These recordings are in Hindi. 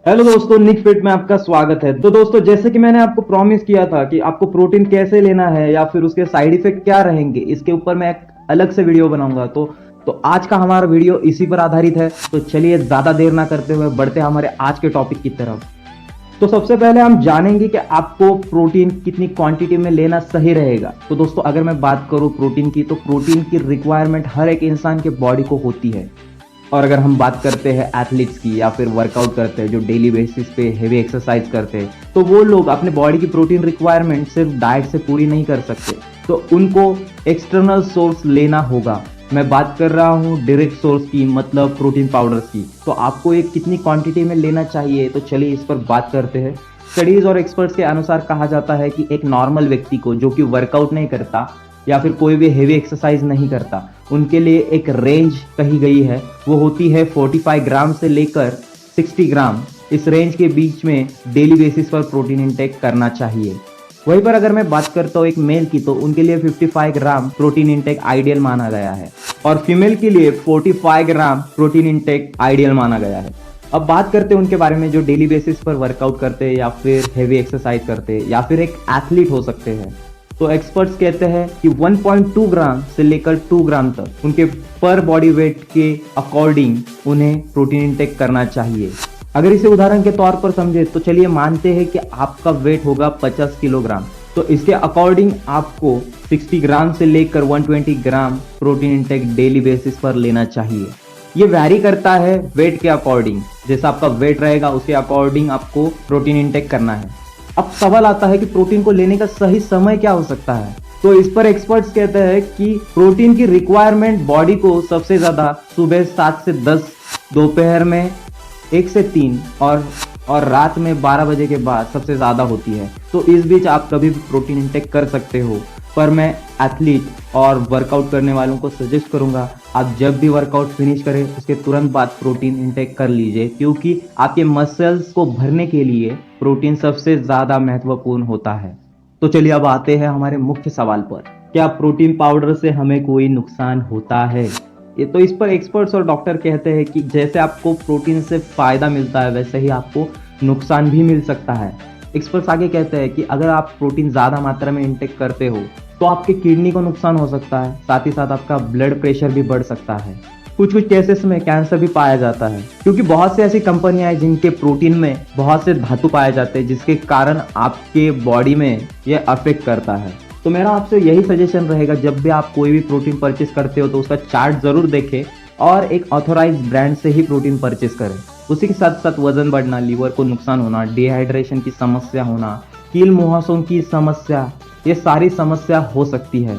हेलो दोस्तों, निक फिट में आपका स्वागत है। तो दोस्तों, जैसे कि मैंने आपको प्रॉमिस किया था कि आपको प्रोटीन कैसे लेना है या फिर उसके साइड इफेक्ट क्या रहेंगे, इसके ऊपर मैं एक अलग से वीडियो बनाऊंगा। तो आज का हमारा वीडियो इसी पर आधारित है। तो चलिए ज्यादा देर ना करते हुए बढ़ते हैं हमारे आज के टॉपिक की तरफ। तो सबसे पहले हम जानेंगे कि आपको प्रोटीन कितनी क्वांटिटी में लेना सही रहेगा। तो दोस्तों, अगर मैं बात करूं प्रोटीन की, तो प्रोटीन की रिक्वायरमेंट हर एक इंसान के बॉडी को होती है। और अगर हम बात करते हैं एथलीट्स की या फिर वर्कआउट करते हैं जो डेली बेसिस पे हेवी एक्सरसाइज करते हैं, तो वो लोग अपने बॉडी की प्रोटीन रिक्वायरमेंट सिर्फ डाइट से पूरी नहीं कर सकते, तो उनको एक्सटर्नल सोर्स लेना होगा। मैं बात कर रहा हूँ डायरेक्ट सोर्स की, मतलब प्रोटीन पाउडर्स की। तो आपको एक कितनी क्वांटिटी में लेना चाहिए, तो चलिए इस पर बात करते हैं। स्टडीज और एक्सपर्ट्स के अनुसार कहा जाता है कि एक नॉर्मल व्यक्ति को, जो कि वर्कआउट नहीं करता या फिर कोई भी हेवी एक्सरसाइज नहीं करता, उनके लिए एक रेंज कही गई है। वो होती है 45 ग्राम से लेकर 60 ग्राम। इस रेंज के बीच में डेली बेसिस पर प्रोटीन इंटेक करना चाहिए। वहीं पर अगर मैं बात करता हूँ एक मेल की, तो उनके लिए 55 ग्राम प्रोटीन इंटेक आइडियल माना गया है और फीमेल के लिए 45 ग्राम प्रोटीन इंटेक आइडियल माना गया है। अब बात करते हैं उनके बारे में जो डेली बेसिस पर वर्कआउट करते हैं या फिर हेवी एक्सरसाइज करते हैं या फिर एक एथलीट हो सकते हैं। तो एक्सपर्ट्स कहते हैं कि 1.2 ग्राम से लेकर 2 ग्राम तक उनके पर बॉडी वेट के अकॉर्डिंग उन्हें प्रोटीन इंटेक करना चाहिए। अगर इसे उदाहरण के तौर पर समझे, तो चलिए मानते हैं कि आपका वेट होगा 50 किलोग्राम, तो इसके अकॉर्डिंग आपको 60 ग्राम से लेकर 120 gram protein intake daily basis पर लेना चाहिए। ये वैरी करता है वेट के अकॉर्डिंग, जैसा आपका वेट रहेगा उसके अकॉर्डिंग आपको प्रोटीन इंटेक करना है। अब सवाल आता है कि प्रोटीन को लेने का सही समय क्या हो सकता है। तो इस पर एक्सपर्ट्स कहते हैं कि प्रोटीन की रिक्वायरमेंट बॉडी को सबसे ज्यादा सुबह 7 से 10, दोपहर में 1 से 3 और रात में 12 बजे के बाद सबसे ज्यादा होती है। तो इस बीच आप कभी भी प्रोटीन इंटेक कर सकते हो, पर मैं एथलीट और वर्कआउट करने वालों को सजेस्ट करूंगा आप जब भी वर्कआउट फिनिश करें उसके तुरंत बाद प्रोटीन इंटेक कर लीजिए, क्योंकि आपके मसल्स को भरने के लिए प्रोटीन सबसे ज्यादा महत्वपूर्ण होता है। तो चलिए अब आते हैं हमारे मुख्य सवाल पर, क्या प्रोटीन पाउडर से हमें कोई नुकसान होता है। ये तो इस पर एक्सपर्ट्स और डॉक्टर कहते हैं कि जैसे आपको प्रोटीन से फायदा मिलता है वैसे ही आपको नुकसान भी मिल सकता है। एक्सपर्ट्स आगे कहते हैं कि अगर आप प्रोटीन ज्यादा मात्रा में इंटेक करते हो तो आपके किडनी को नुकसान हो सकता है, साथ ही साथ आपका ब्लड प्रेशर भी बढ़ सकता है। कुछ कुछ केसेस में कैंसर भी पाया जाता है, क्योंकि बहुत सी ऐसी कंपनियां हैं जिनके प्रोटीन में बहुत से धातु पाए जाते हैं, जिसके कारण आपके बॉडी में यह अफेक्ट करता है। तो मेरा आपसे यही सजेशन रहेगा, जब भी आप कोई भी प्रोटीन परचेस करते हो तो उसका चार्ट जरूर देखें और एक ऑथोराइज ब्रांड से ही प्रोटीन परचेस करें। उसी के साथ साथ वजन बढ़ना, लीवर को नुकसान होना, डिहाइड्रेशन की समस्या होना, कील मुहासों की समस्या, ये सारी समस्या हो सकती है।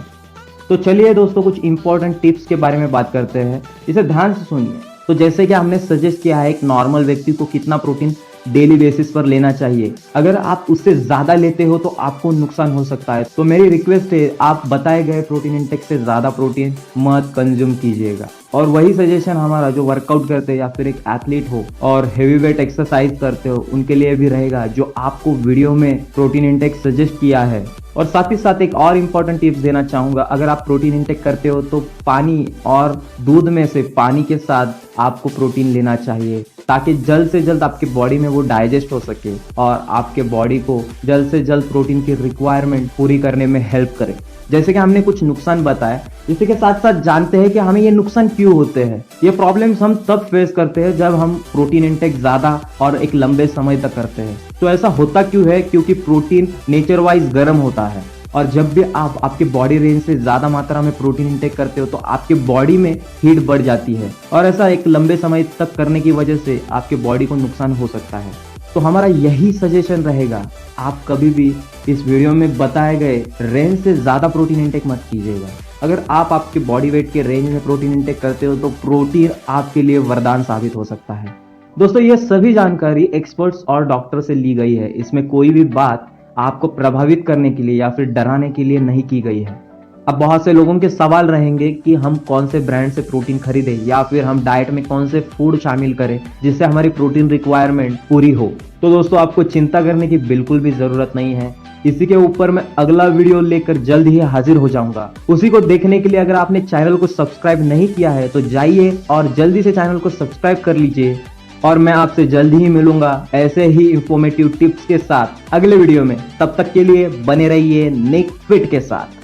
तो चलिए दोस्तों, कुछ इंपॉर्टेंट टिप्स के बारे में बात करते हैं, इसे ध्यान से सुनिए। तो जैसे कि हमने सजेस्ट किया है एक नॉर्मल व्यक्ति को कितना प्रोटीन डेली बेसिस पर लेना चाहिए, अगर आप उससे ज्यादा लेते हो तो आपको नुकसान हो सकता है। तो मेरी रिक्वेस्ट है, आप बताए गए प्रोटीन इंटेक से ज्यादा प्रोटीन मत कंज्यूम कीजिएगा। और वही सजेशन हमारा जो वर्कआउट करते हैं या फिर एक एथलीट हो और हेवी वेट एक्सरसाइज करते हो उनके लिए भी रहेगा, जो आपको वीडियो में प्रोटीन इंटेक सजेस्ट किया है। और साथ ही साथ एक और इम्पॉर्टेंट टिप्स देना चाहूंगा, अगर आप प्रोटीन इंटेक करते हो तो पानी और दूध में से पानी के साथ आपको प्रोटीन लेना चाहिए, ताकि जल्द से जल्द आपके बॉडी में वो डाइजेस्ट हो सके और आपके बॉडी को जल्द से जल्द प्रोटीन की रिक्वायरमेंट पूरी करने में हेल्प करे। जैसे कि हमने कुछ नुकसान बताए, इसी के साथ साथ जानते हैं कि हमें ये नुकसान क्यों होते हैं। ये प्रॉब्लम्स हम तब फेस करते हैं जब हम प्रोटीन इंटेक ज्यादा और एक लंबे समय तक करते हैं। तो ऐसा होता क्यों है, क्योंकि प्रोटीन नेचर वाइज गर्म होता है और जब भी आप आपके बॉडी रेंज से ज्यादा मात्रा में प्रोटीन इंटेक करते हो तो आपके बॉडी में हीट बढ़ जाती है और ऐसा एक लंबे समय तक करने की वजह से आपके बॉडी को नुकसान हो सकता है। तो हमारा यही सजेशन रहेगा, आप कभी भी इस वीडियो में बताए गए रेंज से ज्यादा प्रोटीन इंटेक मत कीजिएगा। अगर आप आपके बॉडी वेट के रेंज में प्रोटीन इंटेक करते हो तो प्रोटीन आपके लिए वरदान साबित हो सकता है। दोस्तों, ये सभी जानकारी एक्सपर्ट्स और डॉक्टर से ली गई है, इसमें कोई भी बात आपको प्रभावित करने के लिए या फिर डराने के लिए नहीं की गई है। अब बहुत से लोगों के सवाल रहेंगे कि हम कौन से ब्रांड से प्रोटीन खरीदें या फिर हम डाइट में कौन से फूड शामिल करें जिससे हमारी प्रोटीन रिक्वायरमेंट पूरी हो। तो दोस्तों, आपको चिंता करने की बिल्कुल भी जरूरत नहीं है। इसी के ऊपर मैं अगला वीडियो लेकर जल्द ही हाजिर हो जाऊंगा। उसी को देखने के लिए अगर आपने चैनल को सब्सक्राइब नहीं किया है तो जाइए और जल्दी से चैनल को सब्सक्राइब कर लीजिए और मैं आपसे जल्द ही मिलूंगा ऐसे ही इंफॉर्मेटिव टिप्स के साथ अगले वीडियो में। तब तक के लिए बने रहिए निक फिट के साथ।